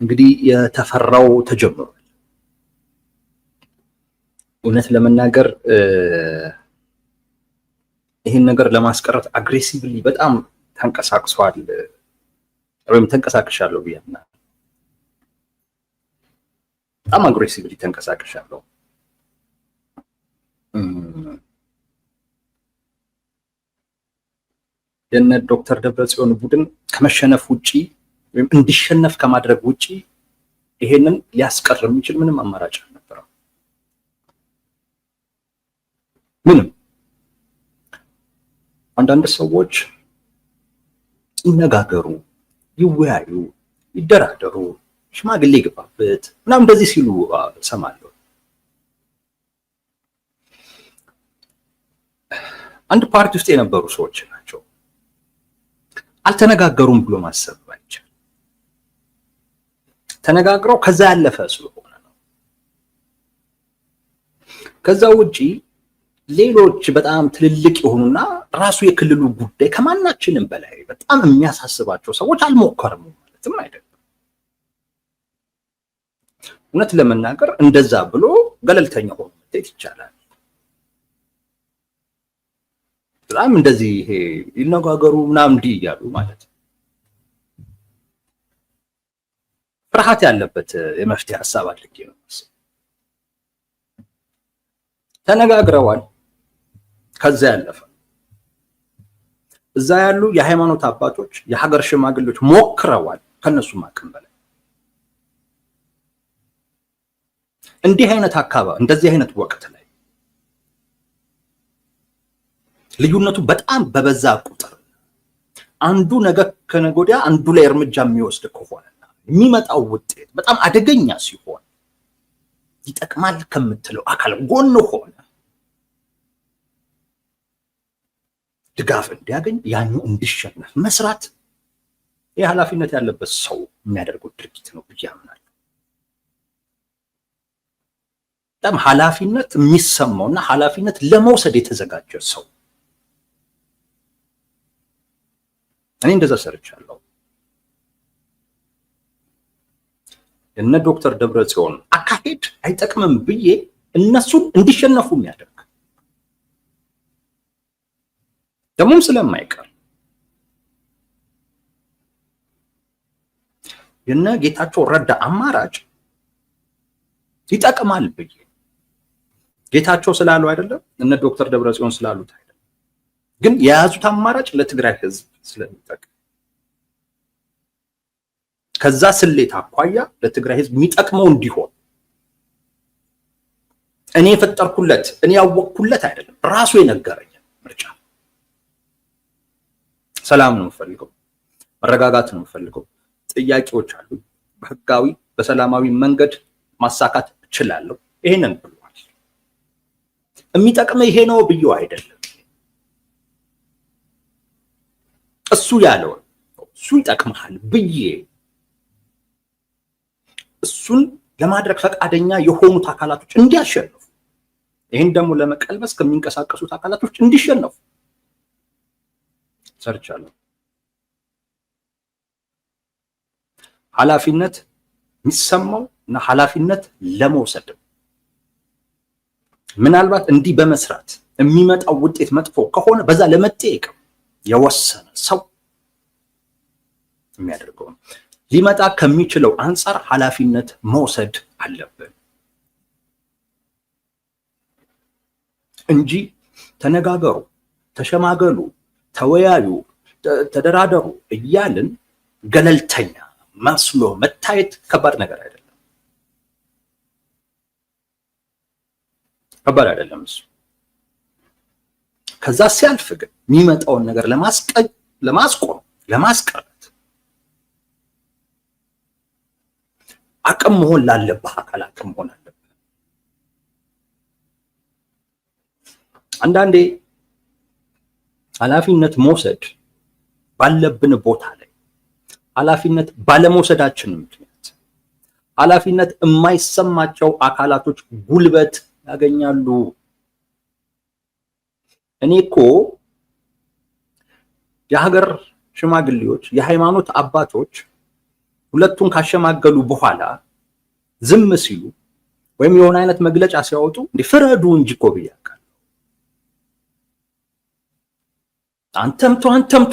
እንግዲህ የተፈራው ተጀምሯል። እውነት ለመናገር ይህን ነገር ለማስቀረት አግሬሲቭሊ በጣም ተንቀሳቅሷል ወይም ተንቀሳቅሻለሁ ብያና በጣም አግሬሲቭሊ ተንቀሳቅሻለሁ። የነ ዶክተር ደብረጽዮን ቡድን ከመሸነፍ ውጪ ወይም እንዲሸነፍ ከማድረግ ውጪ ይሄንን ሊያስቀር የሚችል ምንም አማራጭ አልነበረም። ምንም። አንዳንድ ሰዎች ይነጋገሩ፣ ይወያዩ፣ ይደራደሩ፣ ሽማግሌ ይገባበት ምናምን እንደዚህ ሲሉ ሰማለሁ። አንድ ፓርቲ ውስጥ የነበሩ ሰዎች ናቸው። አልተነጋገሩም ብሎ ማሰብ አይቻልም። ተነጋግረው ከዛ ያለፈ ስለሆነ ነው። ከዛ ውጪ ሌሎች በጣም ትልልቅ የሆኑና ራሱ የክልሉ ጉዳይ ከማናችንም በላይ በጣም የሚያሳስባቸው ሰዎች አልሞከርም ማለትም አይደለም። እውነት ለመናገር እንደዛ ብሎ ገለልተኛ ሆኖ መታየት ይቻላል። በጣም እንደዚህ ይሄ ይነጋገሩ ምናምን እንዲህ እያሉ ማለት ፍርሃት ያለበት የመፍትሄ ሀሳብ አድርጌ ነው። ተነጋግረዋል። ከዛ ያለፈ እዛ ያሉ የሃይማኖት አባቶች፣ የሀገር ሽማግሌዎች ሞክረዋል ከነሱም አቅም በላይ። እንዲህ አይነት አካባቢ እንደዚህ አይነት ወቅት ላይ ልዩነቱ በጣም በበዛ ቁጥር አንዱ ነገ ከነገ ወዲያ አንዱ ላይ እርምጃ የሚወስድ ከሆነና የሚመጣው ውጤት በጣም አደገኛ ሲሆን ይጠቅማል ከምትለው አካል ጎን ሆነ ድጋፍ እንዲያገኝ ያኑ እንዲሸነፍ መስራት የኃላፊነት ያለበት ሰው የሚያደርገው ድርጊት ነው ብዬ አምናለሁ። በጣም ኃላፊነት የሚሰማውና ኃላፊነት ለመውሰድ የተዘጋጀ ሰው እኔ እንደዛ ሰርቻለሁ። እነ ዶክተር ደብረጽዮን አካሄድ አይጠቅምም ብዬ እነሱን እንዲሸነፉ የሚያደርግ ደሞም ስለማይቀር የነ ጌታቸው ረዳ አማራጭ ይጠቅማል ብዬ ጌታቸው ስላሉ አይደለም፣ እነ ዶክተር ደብረጽዮን ስላሉት አይደለም፣ ግን የያዙት አማራጭ ለትግራይ ህዝብ ስለሚጠቅም ከዛ ስሌት አኳያ ለትግራይ ህዝብ የሚጠቅመው እንዲሆን እኔ የፈጠርኩለት እኔ ያወቅኩለት አይደለም፣ ራሱ የነገረኝ ምርጫ ሰላም ነው የምፈልገው፣ መረጋጋት ነው የምፈልገው፣ ጥያቄዎች አሉ፣ በህጋዊ በሰላማዊ መንገድ ማሳካት እችላለሁ፣ ይሄንን ብሏል። የሚጠቅመው ይሄ ነው ብዬው አይደለም፣ እሱ ያለው እሱ ይጠቅምሃል ብዬ እሱን ለማድረግ ፈቃደኛ የሆኑት አካላቶች እንዲያሸንፉ፣ ይሄን ደግሞ ለመቀልበስ ከሚንቀሳቀሱት አካላቶች እንዲሸነፉ ሰርቻለሁ። ኃላፊነት የሚሰማው እና ኃላፊነት ለመውሰድ ምናልባት እንዲህ በመስራት የሚመጣው ውጤት መጥፎ ከሆነ በዛ ለመጠየቅ የወሰነ ሰው የሚያደርገው ነው። ሊመጣ ከሚችለው አንፃር ኃላፊነት መውሰድ አለብን እንጂ ተነጋገሩ፣ ተሸማገሉ፣ ተወያዩ፣ ተደራደሩ እያልን ገለልተኛ መስሎ መታየት ከባድ ነገር አይደለም። ከባድ አይደለም እሱ። ከዛ ሲያልፍ ግን የሚመጣውን ነገር ለማስቆም ለማስቀረት አቅም መሆን ላለብህ አካል አቅም መሆን አለብህ። አንዳንዴ ኃላፊነት መውሰድ ባለብን ቦታ ላይ ኃላፊነት ባለመውሰዳችን ምክንያት ኃላፊነት የማይሰማቸው አካላቶች ጉልበት ያገኛሉ። እኔ እኮ የሀገር ሽማግሌዎች፣ የሃይማኖት አባቶች ሁለቱን ካሸማገሉ በኋላ ዝም ሲሉ ወይም የሆነ አይነት መግለጫ ሲያወጡ እንዴ ፍረዱ እንጂ እኮ ብያለሁ። አንተምቶ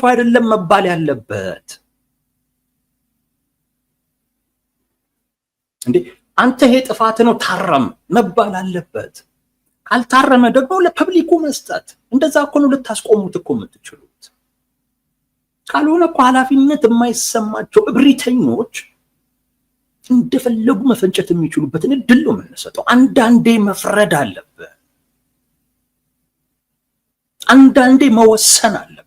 አይደለም መባል ያለበት እንዴ። አንተ ይሄ ጥፋት ነው ታረም መባል አለበት። ካልታረመ ደግሞ ለፐብሊኩ መስጠት። እንደዛ እኮ ነው ልታስቆሙት እኮ የምትችሉት። ካልሆነ እኮ ኃላፊነት የማይሰማቸው እብሪተኞች እንደፈለጉ መፈንጨት የሚችሉበትን እድል ነው የምንሰጠው። አንዳንዴ መፍረድ አለብን። አንዳንዴ መወሰን አለብን።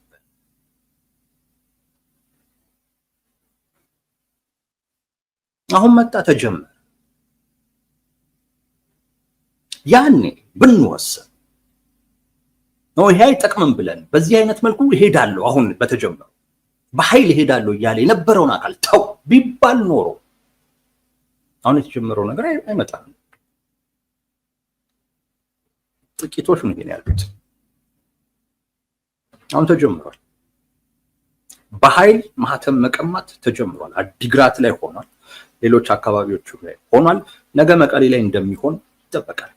አሁን መጣ ተጀመረ። ያኔ ብንወሰን ነው ይሄ አይጠቅምም ብለን በዚህ አይነት መልኩ ይሄዳለሁ አሁን በተጀመረው በኃይል ይሄዳለሁ እያለ የነበረውን አካል ተው ቢባል ኖሮ አሁን የተጀመረው ነገር አይመጣም። ጥቂቶች ነው ያሉት። አሁን ተጀምሯል። በኃይል ማህተም መቀማት ተጀምሯል። አዲግራት ላይ ሆኗል። ሌሎች አካባቢዎች ላይ ሆኗል። ነገ መቀሌ ላይ እንደሚሆን ይጠበቃል።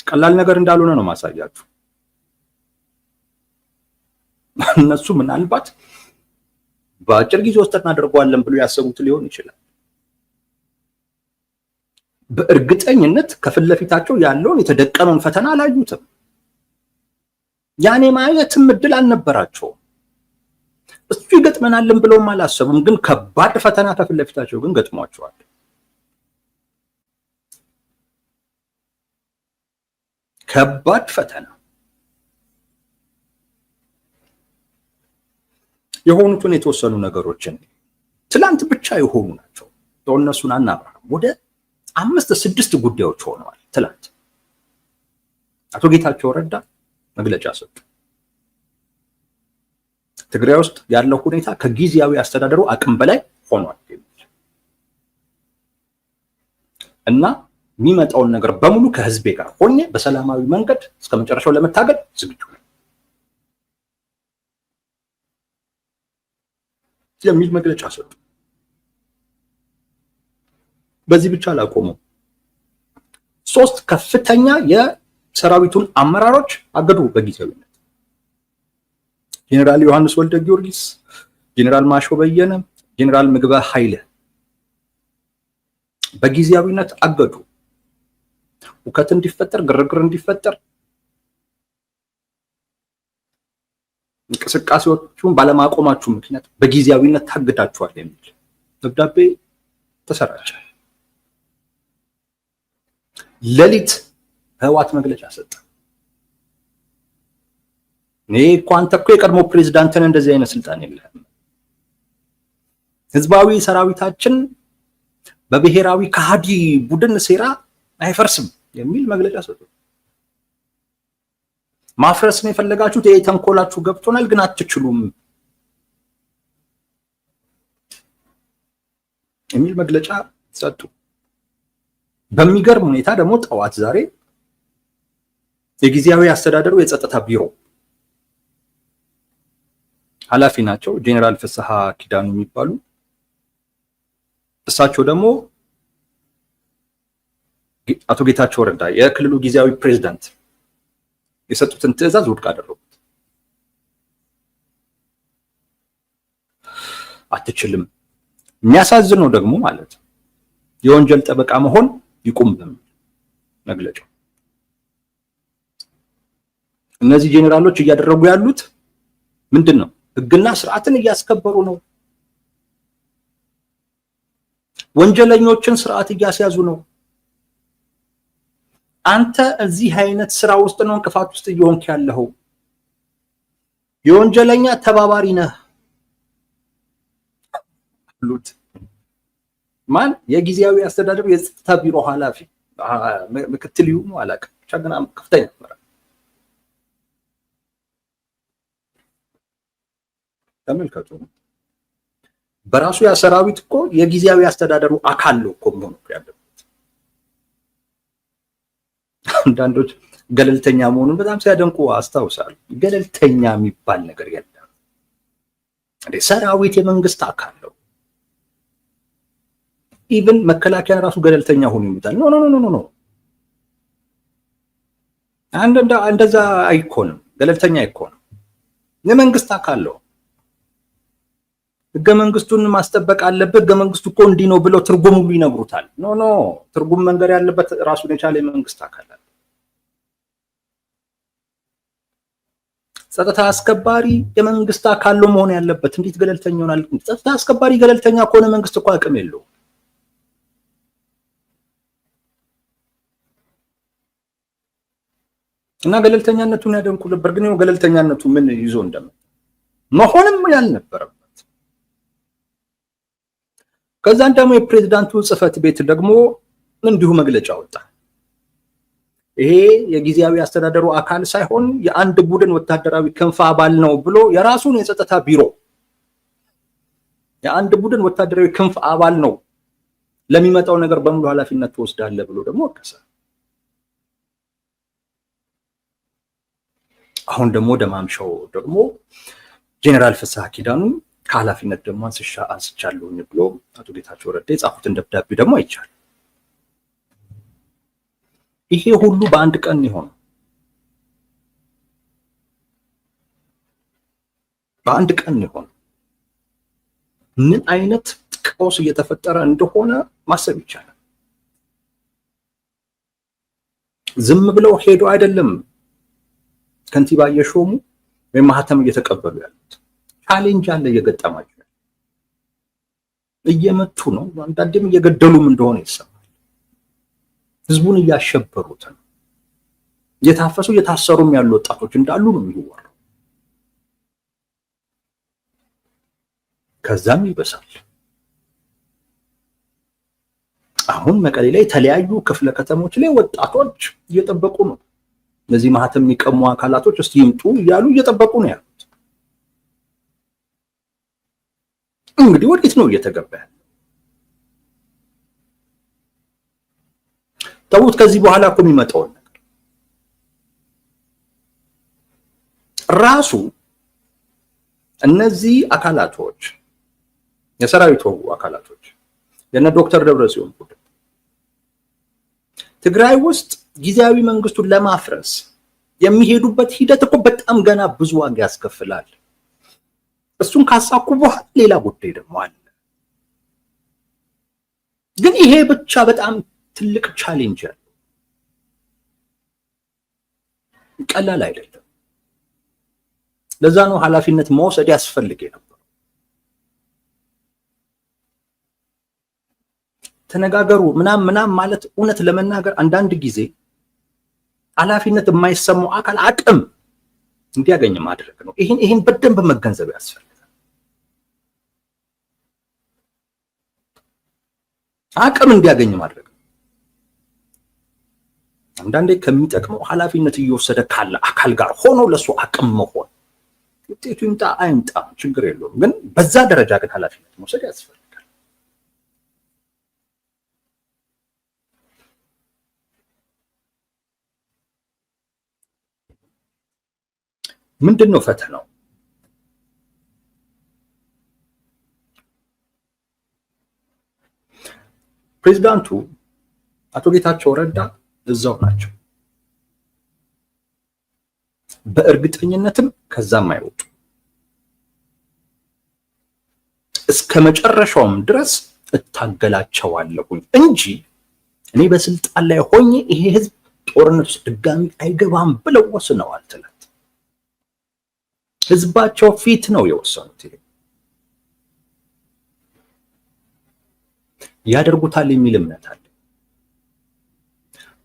ቀላል ነገር እንዳልሆነ ነው ማሳያችሁ። እነሱ ምናልባት በአጭር ጊዜ ውስጥ እናደርገዋለን ብሎ ያሰቡት ሊሆን ይችላል። በእርግጠኝነት ከፊት ለፊታቸው ያለውን የተደቀነውን ፈተና አላዩትም። ያኔ ማየትም እድል አልነበራቸውም። እሱ ይገጥመናልን ብለውም አላሰቡም። ግን ከባድ ፈተና ከፊት ለፊታቸው ግን ገጥሟቸዋል። ከባድ ፈተና የሆኑትን የተወሰኑ ነገሮችን ትላንት ብቻ የሆኑ ናቸው። እነሱን አናብራም። ወደ 5-6 ጉዳዮች ሆነዋል። ትላንት አቶ ጌታቸው ረዳ መግለጫ ሰጡ። ትግራይ ውስጥ ያለው ሁኔታ ከጊዜያዊ አስተዳደሩ አቅም በላይ ሆኗል እና የሚመጣውን ነገር በሙሉ ከህዝቤ ጋር ሆኜ በሰላማዊ መንገድ እስከ መጨረሻው ለመታገል ዝግጁ ነኝ የሚል መግለጫ ሰጡ። በዚህ ብቻ አላቆሙም። 3 ከፍተኛ የሰራዊቱን አመራሮች አገዱ በጊዜያዊነት። ጄኔራል ዮሐንስ ወልደ ጊዮርጊስ፣ ጄኔራል ማሾ በየነ፣ ጄኔራል ምግበ ኃይለ በጊዜያዊነት አገዱ። ውከት እንዲፈጠር፣ ግርግር እንዲፈጠር፣ እንቅስቃሴዎቹን ባለማቆማችሁ ምክንያት በጊዜያዊነት ታግዳችኋል የሚል ደብዳቤ ተሰራጨ። ሌሊት ህወሓት መግለጫ ሰጠ። እኔ እኮ አንተ እኮ የቀድሞ ፕሬዝዳንትን እንደዚህ አይነት ስልጣን የለህም፣ ህዝባዊ ሰራዊታችን በብሔራዊ ከሃዲ ቡድን ሴራ አይፈርስም የሚል መግለጫ ሰጡ። ማፍረስ ነው የፈለጋችሁት፣ ይሄ ተንኮላችሁ ገብቶናል፣ ግን አትችሉም የሚል መግለጫ ሰጡ። በሚገርም ሁኔታ ደግሞ ጠዋት ዛሬ የጊዜያዊ አስተዳደሩ የጸጥታ ቢሮ ኃላፊ ናቸው ጄኔራል ፍስሐ ኪዳኑ የሚባሉ እሳቸው ደግሞ አቶ ጌታቸው ረዳ የክልሉ ጊዜያዊ ፕሬዝዳንት የሰጡትን ትዕዛዝ ውድቅ አደረጉት። አትችልም። የሚያሳዝነው ደግሞ ማለት የወንጀል ጠበቃ መሆን ይቁም በሚል መግለጫው እነዚህ ጄኔራሎች እያደረጉ ያሉት ምንድን ነው? ህግና ስርዓትን እያስከበሩ ነው። ወንጀለኞችን ስርዓት እያስያዙ ነው። አንተ እዚህ አይነት ስራ ውስጥ ነው እንቅፋት ውስጥ እየሆንክ ያለው። የወንጀለኛ ተባባሪ ነህ አሉት። ማን? የጊዜያዊ አስተዳደሩ የጸጥታ ቢሮ ኃላፊ ምክትል ይሁኑ አላውቅም፣ ብቻ ግን ከፍተኛ ነበር። ተመልከቱ። በራሱ ያ ሰራዊት እኮ የጊዜያዊ አስተዳደሩ አካል ነው እኮ መሆኑ ያለበት። አንዳንዶች ገለልተኛ መሆኑን በጣም ሲያደንቁ አስታውሳለሁ። ገለልተኛ የሚባል ነገር የለም። ሰራዊት የመንግስት አካል ነው። ኢቭን መከላከያ ራሱ ገለልተኛ ሆኖ ይሉታል። ኖ ኖ ኖ ኖ ኖ እንደዛ አይኮንም። ገለልተኛ አይኮንም። የመንግስት አካል ነው። ህገ መንግስቱን ማስጠበቅ አለበት። ህገ መንግስቱ እኮ እንዲህ ነው ብለው ትርጉም ሁሉ ይነግሩታል። ኖ ኖ ትርጉም መንገር ያለበት ራሱን የቻለ የመንግስት አካል አለ። ጸጥታ አስከባሪ የመንግስት አካል ነው መሆን ያለበት። እንዴት ገለልተኛ ይሆናል? ጸጥታ አስከባሪ ገለልተኛ ከሆነ መንግስት እኮ አቅም የለውም። እና ገለልተኛነቱን ያደንቁ ነበር። ግን ገለልተኛነቱ ምን ይዞ እንደመጣ መሆንም ያልነበረበት። ከዛን ደግሞ የፕሬዝዳንቱ ጽህፈት ቤት ደግሞ እንዲሁ መግለጫ ወጣ። ይሄ የጊዜያዊ አስተዳደሩ አካል ሳይሆን የአንድ ቡድን ወታደራዊ ክንፍ አባል ነው ብሎ የራሱን የጸጥታ ቢሮ የአንድ ቡድን ወታደራዊ ክንፍ አባል ነው፣ ለሚመጣው ነገር በሙሉ ኃላፊነት ትወስዳለህ ብሎ ደግሞ ወቀሰ። አሁን ደግሞ ደማምሻው ደግሞ ጄኔራል ፍስሐ ኪዳኑ ከኃላፊነት ደግሞ አንስቻለሁኝ ብሎ አቶ ጌታቸው ረዳ የጻፉትን ደብዳቤ ደግሞ አይቻል። ይሄ ሁሉ በአንድ ቀን ይሆናል። በአንድ ቀን ይሆናል። ምን አይነት ቀውስ እየተፈጠረ እንደሆነ ማሰብ ይቻላል። ዝም ብለው ሄዶ አይደለም ከንቲባ እየሾሙ ወይም ማህተም እየተቀበሉ ያሉት። ቻሌንጅ አለ እየገጠማቸው፣ እየመቱ ነው፣ አንዳንዴም እየገደሉም እንደሆነ ይሰማል። ህዝቡን እያሸበሩት ነው። እየታፈሱ እየታሰሩም ያሉ ወጣቶች እንዳሉ ነው የሚወራው። ከዛም ይበሳል። አሁን መቀሌ ላይ የተለያዩ ክፍለ ከተሞች ላይ ወጣቶች እየጠበቁ ነው። እነዚህ ማህተም የሚቀሙ አካላቶች እስቲ ይምጡ እያሉ እየጠበቁ ነው ያሉት። እንግዲህ ወዴት ነው እየተገባ ያለው? ተውት። ከዚህ በኋላ እኮ የሚመጣው ነገር ራሱ እነዚህ አካላቶች የሰራዊቱ አካላቶች የነ ዶክተር ደብረጽዮን ቡድን ትግራይ ውስጥ ጊዜያዊ መንግስቱን ለማፍረስ የሚሄዱበት ሂደት እኮ በጣም ገና ብዙ ዋጋ ያስከፍላል። እሱን ካሳኩ በኋላ ሌላ ጉዳይ ደግሞ አለ። ግን ይሄ ብቻ በጣም ትልቅ ቻሌንጅ ያለው ቀላል አይደለም። ለዛ ነው ኃላፊነት መውሰድ ያስፈልግ ነበር። ተነጋገሩ ምናምን ማለት እውነት ለመናገር አንዳንድ ጊዜ ኃላፊነት የማይሰማው አካል አቅም እንዲያገኝ ማድረግ ነው። ይሄን በደንብ መገንዘብ ያስፈልጋል። አቅም እንዲያገኝ ማድረግ ነው። አንዳንዴ ከሚጠቅመው ኃላፊነት እየወሰደ ካለ አካል ጋር ሆኖ ለሱ አቅም መሆን፣ ውጤቱ ይምጣ አይምጣ ችግር የለውም። ግን በዛ ደረጃ ግን ኃላፊነት መውሰድ ያስፈልጋል። ምንድን ነው ፈተናው? ፕሬዝዳንቱ አቶ ጌታቸው ረዳ እዛው ናቸው። በእርግጠኝነትም ከዛም አይወጡ። እስከ መጨረሻውም ድረስ እታገላቸዋለሁኝ እንጂ እኔ በስልጣን ላይ ሆኜ ይሄ ህዝብ ጦርነት ውስጥ ድጋሚ አይገባም ብለው ወስነዋል። ትናንት ህዝባቸው ፊት ነው የወሰኑት። ያደርጉታል የሚል እምነት አለ።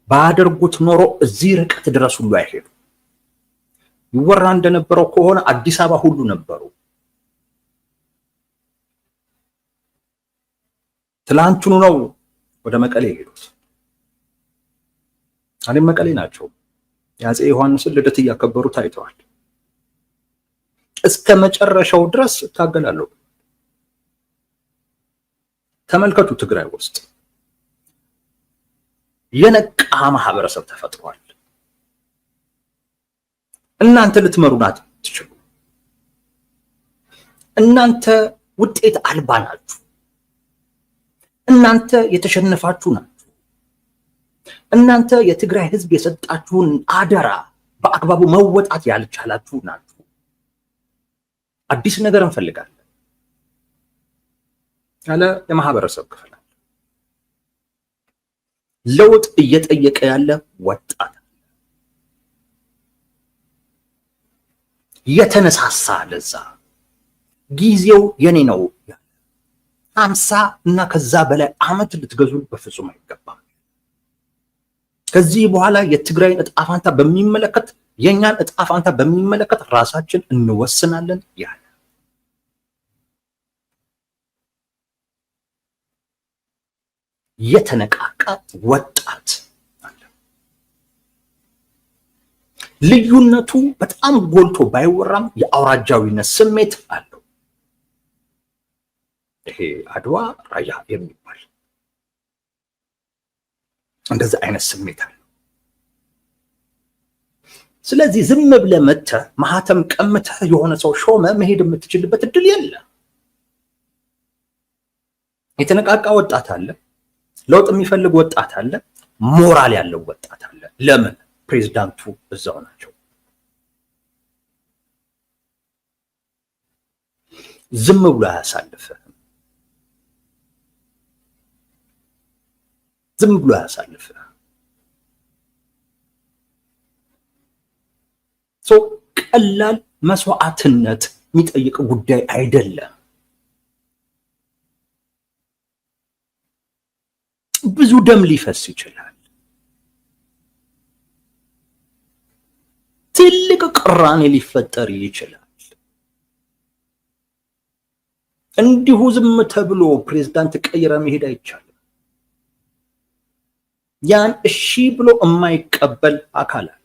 ባያደርጉት ኖሮ እዚህ ርቀት ድረስ ሁሉ አይሄዱ። ይወራ እንደነበረው ከሆነ አዲስ አበባ ሁሉ ነበሩ። ትላንቱኑ ነው ወደ መቀሌ ሄዱት። አሁን መቀሌ ናቸው። የአፄ ዮሐንስን ልደት እያከበሩ ታይተዋል። እስከ መጨረሻው ድረስ ታገላለሁ። ተመልከቱ፣ ትግራይ ውስጥ የነቃ ማህበረሰብ ተፈጥሯል። እናንተ ልትመሩን አትችሉ። እናንተ ውጤት አልባ ናችሁ። እናንተ የተሸነፋችሁ ናችሁ። እናንተ የትግራይ ህዝብ የሰጣችሁን አደራ በአግባቡ መወጣት ያልቻላችሁ ናችሁ። አዲስ ነገር እንፈልጋለን ያለ የማህበረሰብ ክፍል ለውጥ እየጠየቀ ያለ ወጣት የተነሳሳ ለዛ ጊዜው የኔ ነው 50 እና ከዛ በላይ አመት ልትገዙ በፍጹም አይገባም። ከዚህ በኋላ የትግራይን ዕጣ ፈንታ በሚመለከት የኛን ዕጣ ፈንታ በሚመለከት ራሳችን እንወስናለን ያለ የተነቃቃ ወጣት አለ። ልዩነቱ በጣም ጎልቶ ባይወራም የአውራጃዊነት ስሜት አለው። ይሄ አድዋ ራያ የሚባል እንደዚህ አይነት ስሜት አለው። ስለዚህ ዝም ብለህ መተህ ማህተም ቀምተህ የሆነ ሰው ሾመ መሄድ የምትችልበት እድል የለም። የተነቃቃ ወጣት አለ። ለውጥ የሚፈልግ ወጣት አለ። ሞራል ያለው ወጣት አለ። ለምን? ፕሬዝዳንቱ እዛው ናቸው። ዝም ብሎ አያሳልፍህም። ዝም ብሎ አያሳልፍህም። ቀላል መስዋዕትነት የሚጠይቅ ጉዳይ አይደለም። ብዙ ደም ሊፈስ ይችላል። ትልቅ ቅራኔ ሊፈጠር ይችላል። እንዲሁ ዝም ተብሎ ፕሬዝዳንት ቀይረ መሄድ አይቻልም። ያን እሺ ብሎ የማይቀበል አካል አለ።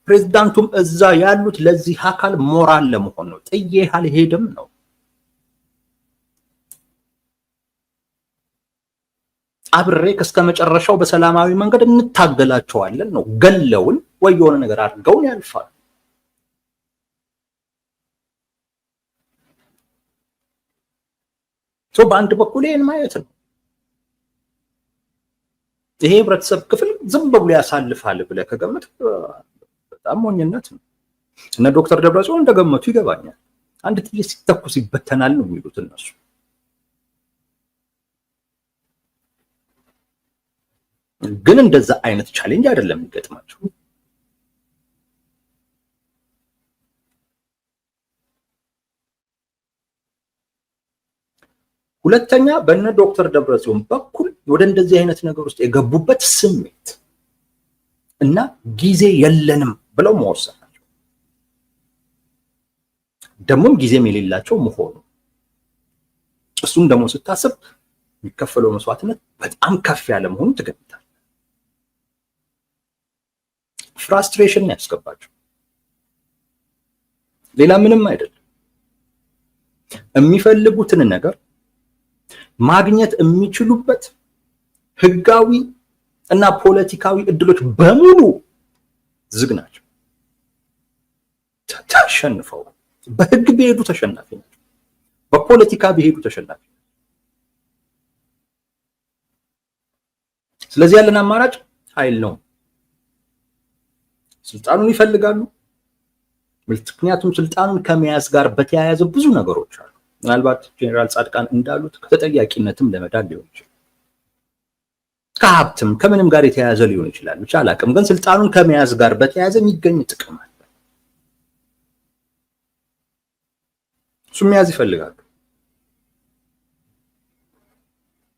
ፕሬዝዳንቱም እዛ ያሉት ለዚህ አካል ሞራል ለመሆን ነው። ጥዬ አልሄድም ነው። አብሬ እስከ መጨረሻው በሰላማዊ መንገድ እንታገላቸዋለን ነው። ገለውን ወይ የሆነ ነገር አድርገውን ያልፋል። በአንድ በኩል ይሄን ማየት ነው። ይሄ ህብረተሰብ ክፍል ዝም ብሎ ያሳልፋል ብለህ ከገመት በጣም ሞኝነት ነው። እነ ዶክተር ደብረጽዮን እንደገመቱ ይገባኛል። አንድ ጥይት ሲተኩስ ይበተናል ነው የሚሉት እነሱ። ግን እንደዛ አይነት ቻሌንጅ አይደለም የሚገጥማቸው። ሁለተኛ በእነ ዶክተር ደብረጽዮን በኩል ወደ እንደዚህ አይነት ነገር ውስጥ የገቡበት ስሜት እና ጊዜ የለንም ብለው መወሰናቸው ደግሞም ጊዜም የሌላቸው መሆኑ እሱም ደግሞ ስታስብ የሚከፈለው መስዋዕትነት በጣም ከፍ ያለ መሆኑን ትገምታለህ። ፍራስትሬሽን ያስገባቸው ሌላ ምንም አይደለም። የሚፈልጉትን ነገር ማግኘት የሚችሉበት ህጋዊ እና ፖለቲካዊ እድሎች በሙሉ ዝግ ናቸው። ተሸንፈው በህግ ቢሄዱ ተሸናፊ ናቸው። በፖለቲካ ቢሄዱ ተሸናፊ። ስለዚህ ያለን አማራጭ ኃይል ነው። ስልጣኑን ይፈልጋሉ። ምክንያቱም ስልጣኑን ከመያዝ ጋር በተያያዘ ብዙ ነገሮች አሉ። ምናልባት ጄኔራል ጻድቃን እንዳሉት ከተጠያቂነትም ለመዳን ሊሆን ይችላል። ከሀብትም ከምንም ጋር የተያያዘ ሊሆን ይችላል። ብቻ አላውቅም። ግን ስልጣኑን ከመያዝ ጋር በተያያዘ የሚገኝ ጥቅም አለ። እሱ መያዝ ይፈልጋሉ።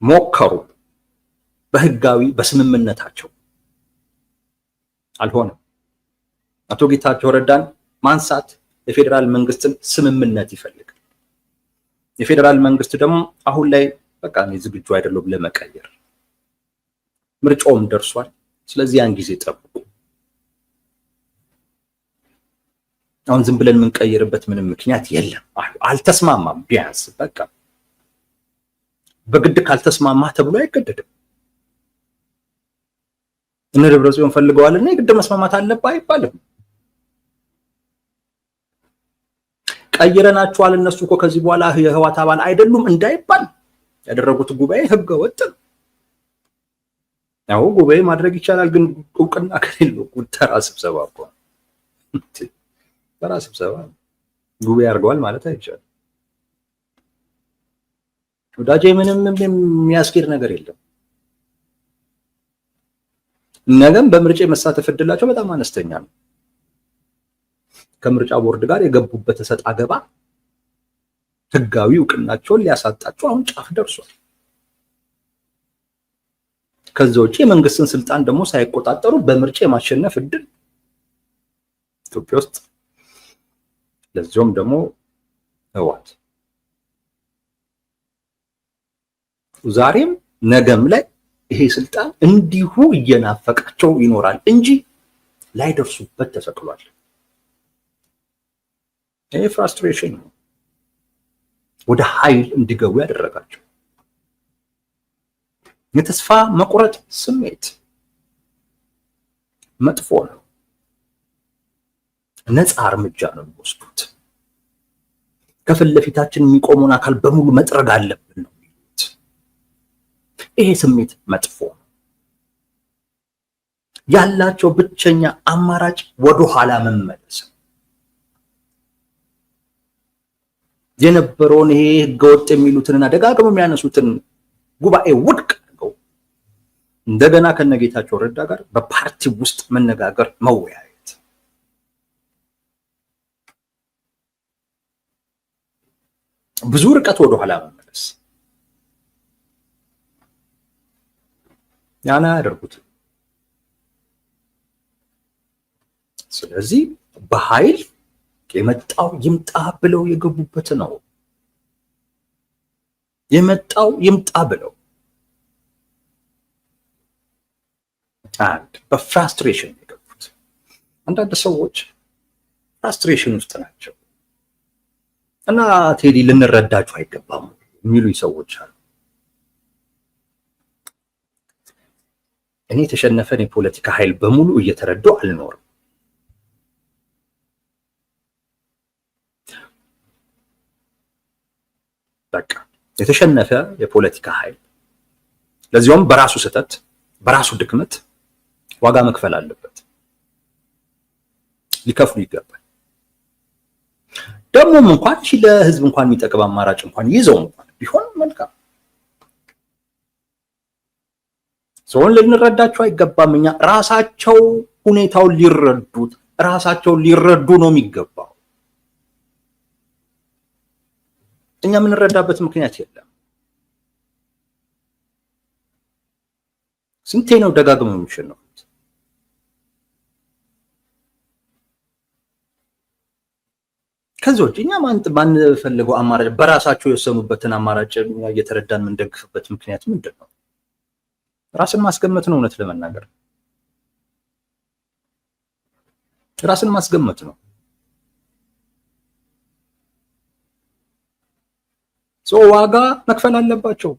ሞከሩ በህጋዊ በስምምነታቸው አልሆነም። አቶ ጌታቸው ረዳን ማንሳት የፌዴራል መንግስትን ስምምነት ይፈልጋል። የፌዴራል መንግስት ደግሞ አሁን ላይ በቃ እኔ ዝግጁ አይደለም ለመቀየር፣ ምርጫውም ደርሷል። ስለዚህ ያን ጊዜ ጠብቁ። አሁን ዝም ብለን የምንቀይርበት ምንም ምክንያት የለም። አልተስማማም። ቢያንስ በቃ በግድ ካልተስማማ ተብሎ አይገደድም። እነ ደብረጽዮን ፈልገዋልና የግድ መስማማት አለበት አይባልም። ቀይረናቸዋል እነሱ እኮ ከዚህ በኋላ የህወሓት አባል አይደሉም እንዳይባል ያደረጉት ጉባኤ ህገ ወጥ ነው። ያው ጉባኤ ማድረግ ይቻላል፣ ግን እውቅና ከሌለው ተራ ስብሰባ እኮ ተራ ስብሰባ ጉባኤ አድርገዋል ማለት አይቻልም። ወዳጄ ምንም የሚያስኬድ ነገር የለም። ነገም በምርጫ መሳተፍ እድላቸው በጣም አነስተኛ ነው። ከምርጫ ቦርድ ጋር የገቡበት እሰጥ አገባ ህጋዊ እውቅናቸውን ሊያሳጣቸው አሁን ጫፍ ደርሷል። ከዛ ውጪ የመንግስትን ስልጣን ደግሞ ሳይቆጣጠሩ በምርጫ የማሸነፍ እድል ኢትዮጵያ ውስጥ ለዚያውም ደግሞ ህወሓት ዛሬም ነገም ላይ ይሄ ስልጣን እንዲሁ እየናፈቃቸው ይኖራል እንጂ ላይደርሱበት ተሰቅሏል። ይሄ ፍራስትሬሽን ነው ወደ ኃይል እንዲገቡ ያደረጋቸው። የተስፋ መቁረጥ ስሜት መጥፎ ነው። ነፃ እርምጃ ነው የሚወስዱት። ከፊት ለፊታችን የሚቆመውን አካል በሙሉ መጥረግ አለብን ነው የሚሉት። ይሄ ስሜት መጥፎ ነው። ያላቸው ብቸኛ አማራጭ ወደ ኋላ መመለስ፣ የነበረውን ይሄ ህገወጥ የሚሉትንና ደጋግመው የሚያነሱትን ጉባኤ ውድቅ አድርገው እንደገና ከነጌታቸው ረዳ ጋር በፓርቲ ውስጥ መነጋገር፣ መወያየት። ብዙ ርቀት ወደ ኋላ መመለስ ያና ያደርጉት። ስለዚህ በኃይል የመጣው ይምጣ ብለው የገቡበት ነው። የመጣው ይምጣ ብለው አንድ በፍራስትሬሽን የገቡት። አንዳንድ ሰዎች ፍራስትሬሽን ውስጥ ናቸው እና ቴዲ ልንረዳቸው አይገባም የሚሉኝ ሰዎች አሉ። እኔ የተሸነፈን የፖለቲካ ኃይል በሙሉ እየተረዳው አልኖርም። በቃ የተሸነፈ የፖለቲካ ኃይል ለዚያውም በራሱ ስህተት በራሱ ድክመት ዋጋ መክፈል አለበት። ሊከፍሉ ይገባል። ደግሞም እንኳን ለህዝብ እንኳን የሚጠቅም አማራጭ እንኳን ይዘው እንኳን ቢሆን መልካም። ሰውን ልንረዳቸው አይገባም። እኛ ራሳቸው ሁኔታውን ሊረዱት ራሳቸው ሊረዱ ነው የሚገባው። እኛ የምንረዳበት ምክንያት የለም። ስንቴ ነው ደጋግመው የሚሸነፉት? ከዚህ ውጭ እኛ ማንፈልገው አማራጭ በራሳቸው የወሰኑበትን አማራጭ እየተረዳን የምንደግፍበት ምክንያት ምንድን ነው? ራስን ማስገመት ነው። እውነት ለመናገር ራስን ማስገመት ነው። ዋጋ መክፈል አለባቸው።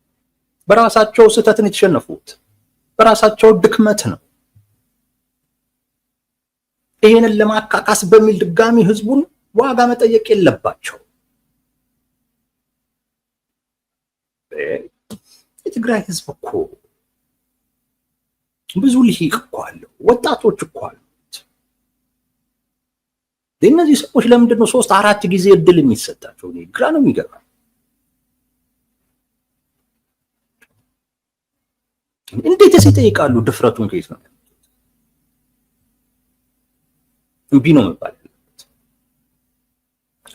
በራሳቸው ስህተትን የተሸነፉት በራሳቸው ድክመት ነው። ይሄንን ለማካካስ በሚል ድጋሚ ህዝቡን ዋጋ መጠየቅ የለባቸው። የትግራይ ህዝብ እኮ ብዙ ልሂቅ እኮ አለው፣ ወጣቶች እኮ አሉት። እነዚህ ሰዎች ለምንድን ነው 3-4 ጊዜ እድል የሚሰጣቸው? ግራ ነው የሚገባ። እንዴትስ ይጠይቃሉ? ድፍረቱን ከየት ነው? እምቢ ነው መባል ያለበት።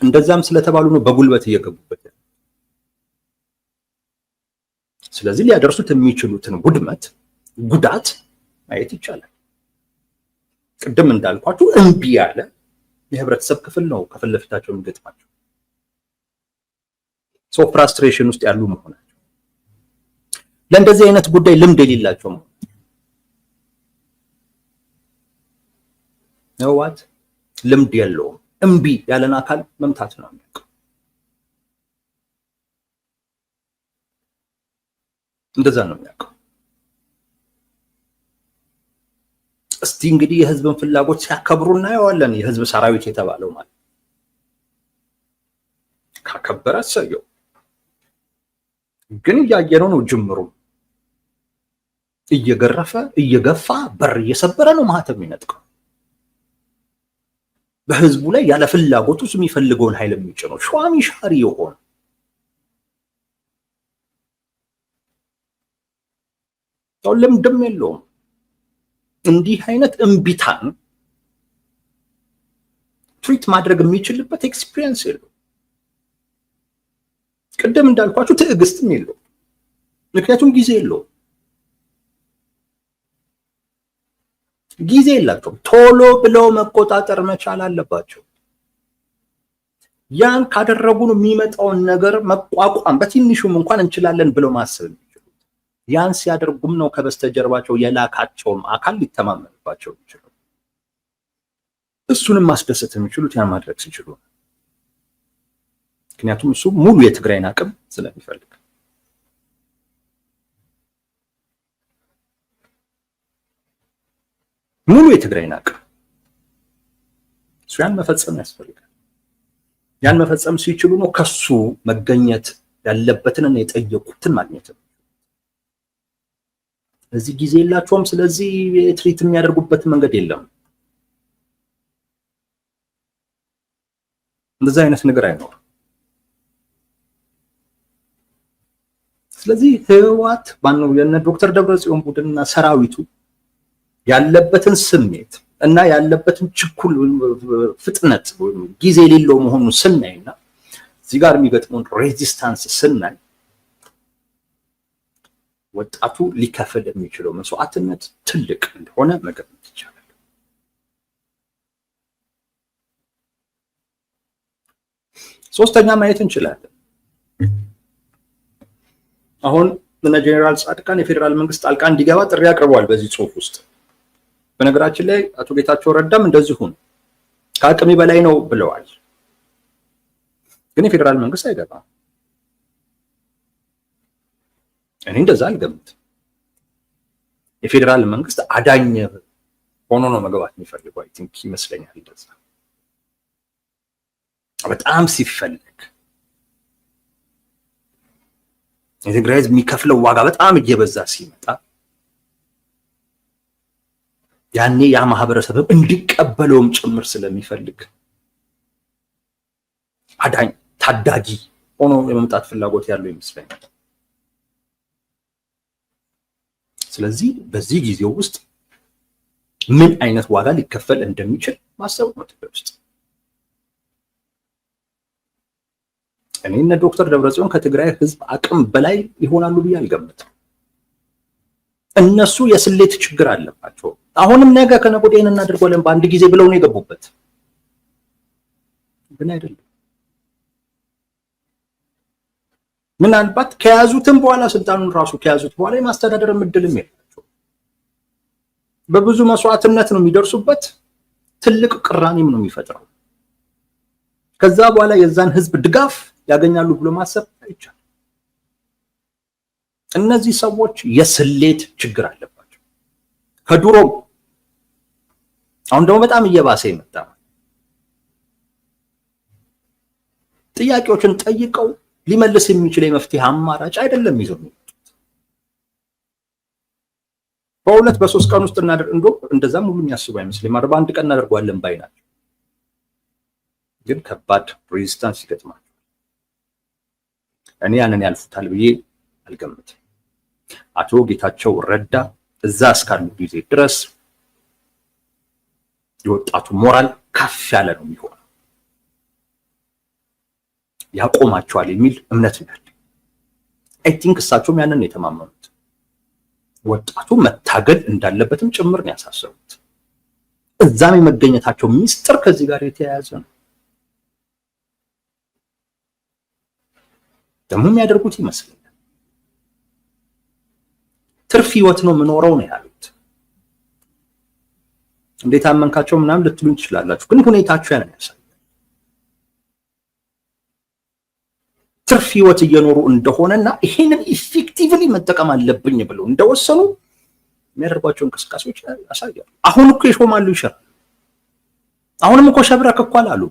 እንደዛም ስለተባሉ ነው በጉልበት እየገቡበት። ስለዚህ ሊያደርሱት የሚችሉትን ጉዳት ማየት ይቻላል። ቅድም እንዳልኳችሁ እምቢ ያለ የህብረተሰብ ክፍል ነው ከፊት ለፊታቸው የሚገጥማቸው። ፍራስትሬሽን ውስጥ ያሉ መሆናቸው ለእንደዚህ አይነት ጉዳይ ልምድ የሌላቸው ነው። ህወሓት ልምድ የለውም። እምቢ ያለን አካል መምታት ነው የሚያውቀው። እንደዛ ነው የሚያውቀው። እስቲ እንግዲህ የህዝብን ፍላጎት ሲያከብሩ እናየዋለን። የህዝብ ሰራዊት የተባለው ማለት ካከበረ ሰየው። ግን እያየነው ነው ጅምሩ። እየገረፈ እየገፋ በር እየሰበረ ነው ማህተም የሚነጥቀው። በህዝቡ ላይ ያለ ፍላጎቱ የሚፈልገውን ኃይል የሚጭነው ሸዋሚ ሻሪ የሆነ ሰው ልምድም የለውም። እንዲህ አይነት እምቢታን ትሪት ማድረግ የሚችልበት ኤክስፒሪየንስ የለው። ቅድም እንዳልኳችሁ ትዕግስትም የለው። ምክንያቱም ጊዜ የለው፣ ጊዜ የላቸውም። ቶሎ ብለው መቆጣጠር መቻል አለባቸው። ያን ካደረጉ ነው የሚመጣውን ነገር መቋቋም በትንሹም እንኳን እንችላለን ብለው ማሰብ የሚችሉት። ያን ሲያደርጉም ነው ከበስተጀርባቸው የላካቸውም አካል ሊተማመንባቸው ይችላል። እሱንም ማስደሰት የሚችሉት ያን ማድረግ ሲችሉ፣ ምክንያቱም እሱ ሙሉ የትግራይን አቅም ስለሚፈልግ። ሙሉ የትግራይን አቅም እሱ ያን መፈጸም ያስፈልጋል። ያን መፈጸም ሲችሉ ነው ከሱ መገኘት ያለበትንና የጠየቁትን ማግኘት ነው። ስለዚህ ጊዜ የላቸውም። ስለዚህ ትሪት የሚያደርጉበት መንገድ የለም። እንደዛ አይነት ነገር አይኖርም። ስለዚህ ህወሓት ባነው የነ ዶክተር ደብረጽዮን ቡድንና ሰራዊቱ ያለበትን ስሜት እና ያለበትን ችኩል ፍጥነት ጊዜ የሌለው መሆኑን ስናይና እዚህ ጋር የሚገጥመውን ሬዚስታንስ ስናይ ወጣቱ ሊከፍል የሚችለው መስዋዕትነት ትልቅ እንደሆነ መገመት ይቻላል። ሶስተኛ ማየት እንችላለን። አሁን እነ ጄኔራል ጻድቃን የፌዴራል መንግስት ጣልቃ እንዲገባ ጥሪ አቅርበዋል በዚህ ጽሁፍ ውስጥ። በነገራችን ላይ አቶ ጌታቸው ረዳም እንደዚሁ ከአቅሜ በላይ ነው ብለዋል። ግን የፌዴራል መንግስት አይገባም። እኔ እንደዛ አልገምትም። የፌዴራል መንግስት አዳኝ ሆኖ ነው መግባት የሚፈልገው። አይ ቲንክ ይመስለኛል እንደዛ በጣም ሲፈልግ የትግራይ ህዝብ የሚከፍለው ዋጋ በጣም እየበዛ ሲመጣ ያኔ ያ ማህበረሰብ እንዲቀበለውም ጭምር ስለሚፈልግ አዳኝ ታዳጊ ሆኖ የመምጣት ፍላጎት ያለው ይመስለኛል። ስለዚህ በዚህ ጊዜ ውስጥ ምን አይነት ዋጋ ሊከፈል እንደሚችል ማሰብ ነው ትግራይ ውስጥ። እኔ እነ ዶክተር ደብረጽዮን ከትግራይ ህዝብ አቅም በላይ ይሆናሉ ብዬ አልገምትም። እነሱ የስሌት ችግር አለባቸው። አሁንም ነገ ከነገ ወዲያ እናደርጋለን በአንድ ጊዜ ብለው ነው የገቡበት፣ ግን አይደለም። ምናልባት ከያዙትም በኋላ ስልጣኑን ራሱ ከያዙት በኋላ የማስተዳደር እድልም የላቸው። በብዙ መስዋዕትነት ነው የሚደርሱበት። ትልቅ ቅራኔም ነው የሚፈጥረው። ከዛ በኋላ የዛን ህዝብ ድጋፍ ያገኛሉ ብሎ ማሰብ አይቻልም። እነዚህ ሰዎች የስሌት ችግር አለባቸው ከድሮም። አሁን ደግሞ በጣም እየባሰ የመጣ ጥያቄዎችን ጠይቀው ሊመልስ የሚችል የመፍትሄ አማራጭ አይደለም ይዘው የሚመጡት። በሁለት በሶስት ቀን ውስጥ እንደዛም ሁሉ የሚያስቡ አይመስልም። 41 ቀን እናደርገዋለን ባይ ናቸው። ግን ከባድ ሬዚስታንስ ይገጥማል። እኔ ያንን ያልፉታል ብዬ አልገምትም። አቶ ጌታቸው ረዳ እዛ እስካሉ ጊዜ ድረስ የወጣቱ ሞራል ከፍ ያለ ነው የሚሆነው። ያቆማቸዋል የሚል እምነት ነው ያለኝ። አይ ቲንክ እሳቸውም ያንን የተማመኑት ወጣቱ መታገል እንዳለበትም ጭምር ነው ያሳሰቡት። እዛም የመገኘታቸው ሚስጥር ከዚህ ጋር የተያያዘ ነው። ደግሞ የሚያደርጉት ይመስለኛል ትርፍ ህይወት ነው የምኖረው ነው ያሉት። እንዴት አመንካቸው ምናምን ልትሉኝ ትችላላችሁ፣ ግን ሁኔታቸው ያን ያሳያል። ትርፍ ህይወት እየኖሩ እንደሆነና ይሄንን ኢፌክቲቭሊ መጠቀም አለብኝ ብለው እንደወሰኑ የሚያደርጓቸው እንቅስቃሴዎች ያሳያሉ። አሁን እኮ ይሾማሉ ይሽራሉ። አሁንም እኮ ሸብረክ እኮ አላሉ።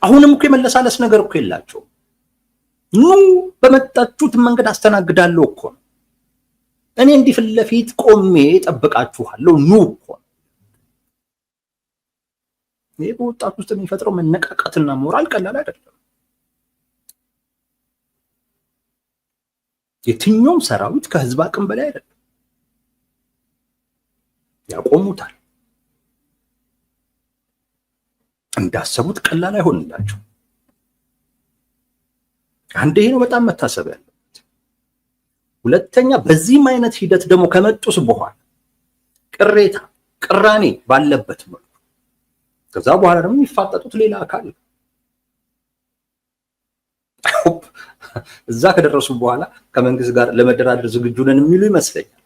አሁንም እኮ የመለሳለስ ነገር እኮ የላቸው። ኑ በመጣችሁት መንገድ አስተናግዳለሁ እኮ ነው። እኔ እንዲህ ፊት ለፊት ቆሜ ጠብቃችኋለሁ ኑ እኮ። ይሄ በወጣት ውስጥ የሚፈጥረው መነቃቃትና ሞራል ቀላል አይደለም። የትኛውም ሰራዊት ከህዝብ አቅም በላይ አይደለም። ያቆሙታል። እንዳሰቡት ቀላል አይሆንላቸው። አንድ ይሄ ነው በጣም መታሰብ ያለበት። ሁለተኛ በዚህም አይነት ሂደት ደግሞ ከመጡስ በኋላ ቅሬታ ቅራኔ ባለበት መልኩ ከዛ በኋላ ደግሞ የሚፋጠጡት ሌላ አካል እዛ ከደረሱ በኋላ ከመንግስት ጋር ለመደራደር ዝግጁ ነን የሚሉ ይመስለኛል።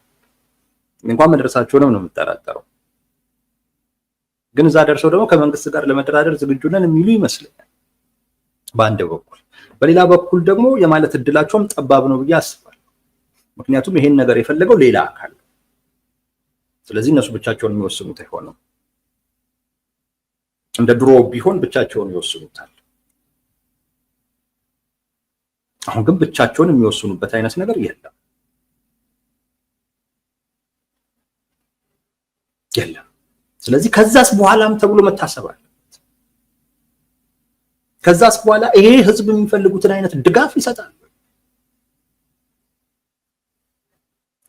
እንኳን መድረሳቸውንም ነው የምጠራጠረው። ግን እዛ ደርሰው ደግሞ ከመንግስት ጋር ለመደራደር ዝግጁ ነን የሚሉ ይመስለኛል በአንድ በኩል። በሌላ በኩል ደግሞ የማለት እድላቸውም ጠባብ ነው ብዬ አስባለሁ። ምክንያቱም ይሄን ነገር የፈለገው ሌላ አካል ነው። ስለዚህ እነሱ ብቻቸውን የሚወስኑት አይሆንም። እንደ ድሮ ቢሆን ብቻቸውን ይወስኑታል። አሁን ግን ብቻቸውን የሚወስኑበት አይነት ነገር የለም የለም። ስለዚህ ከዛስ በኋላም ተብሎ መታሰብ አለበት። ከዛስ በኋላ ይሄ ህዝብ የሚፈልጉትን አይነት ድጋፍ ይሰጣል።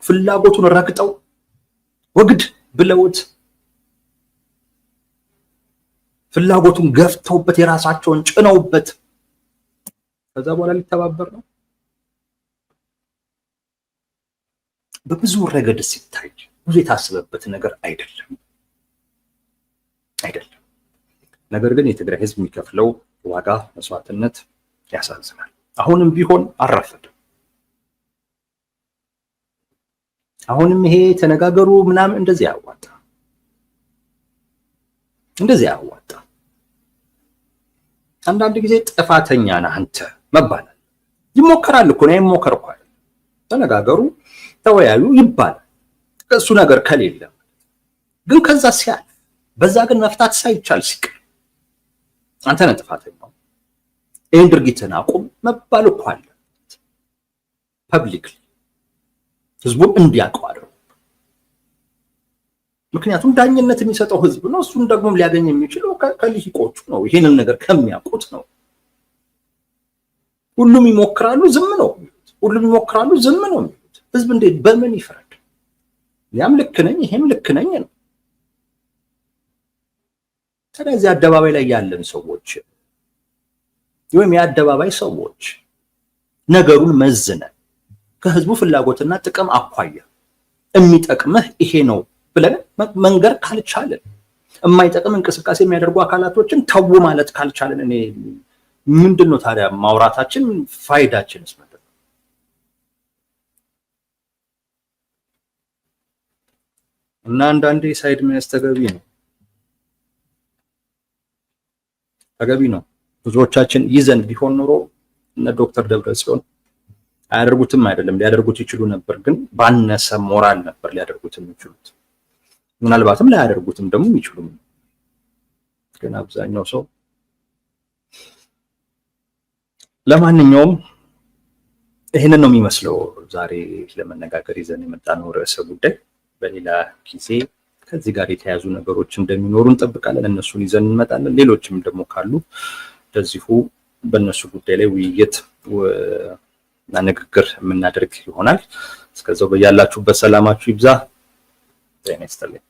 ፍላጎቱን ረግጠው ወግድ ብለውት ፍላጎቱን ገፍተውበት የራሳቸውን ጭነውበት ከዛ በኋላ ሊተባበር ነው። በብዙ ረገድ ሲታይ ብዙ የታሰበበት ነገር አይደለም። ነገር ግን የትግራይ ህዝብ የሚከፍለው ዋጋ መስዋዕትነት ያሳዝናል። አሁንም ቢሆን አረፈድም። አሁንም ይሄ ተነጋገሩ ምናምን እንደዚህ ያዋጣ አንዳንድ ጊዜ ጥፋተኛ ነህ አንተ መባል ይሞከራል እኮ ነው። ይሞከር እኮ ተነጋገሩ ተወያዩ ይባላል። እሱ ነገር ከሌለ ግን ከዛ ሲያልፍ በዛ ግን መፍታት ሳይቻል ሲቀር አንተ ነህ ጥፋተኛው፣ ይህን ድርጊትን አቁም መባል እኮ አለ። ፐብሊክሊ ህዝቡን እንዲያውቀው አድርጉ። ምክንያቱም ዳኝነት የሚሰጠው ህዝብ ነው። እሱን ደግሞ ሊያገኝ የሚችለው ከልሂቆቹ ነው። ይሄንን ነገር ከሚያውቁት ነው። ሁሉም ይሞክራሉ ዝም ነው የሚሉት። ህዝብ እንዴት በምን ይፈረድ? ያም ልክ ነኝ ይሄም ልክ ነኝ ነው። ስለዚህ አደባባይ ላይ ያለን ሰዎች ወይም የአደባባይ ሰዎች ነገሩን መዝነን ከህዝቡ ፍላጎትና ጥቅም አኳያ የሚጠቅምህ ይሄ ነው ብለን መንገር ካልቻለን፣ የማይጠቅም እንቅስቃሴ የሚያደርጉ አካላቶችን ተው ማለት ካልቻለን እኔ ምንድነው ታዲያ ማውራታችን ፋይዳችንስ ምንድነው? እና አንዳንዴ ሳይድ መያዝ ተገቢ ነው። ብዙዎቻችን ይዘን ቢሆን ኖሮ እነ ዶክተር ደብረጽዮን አያደርጉትም አይደለም፣ ሊያደርጉት ይችሉ ነበር። ግን ባነሰ ሞራል ነበር ሊያደርጉት የሚችሉት። ምናልባትም ላያደርጉትም ደግሞ የሚችሉም። ግን አብዛኛው ሰው ለማንኛውም ይሄንን ነው የሚመስለው ዛሬ ለመነጋገር ይዘን የመጣነው ርዕሰ ጉዳይ። በሌላ ጊዜ ከዚህ ጋር የተያዙ ነገሮች እንደሚኖሩ እንጠብቃለን። እነሱን ይዘን እንመጣለን። ሌሎችም ደግሞ ካሉ እንደዚሁ በእነሱ ጉዳይ ላይ ውይይት እና ንግግር የምናደርግ ይሆናል። እስከዛው በያላችሁበት ሰላማችሁ ይብዛ። ጤና ይስጥልኝ።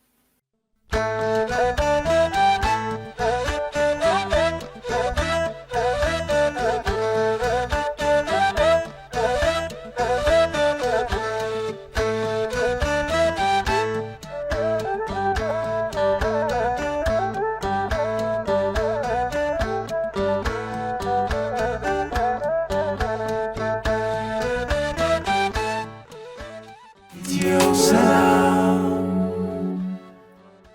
Yo,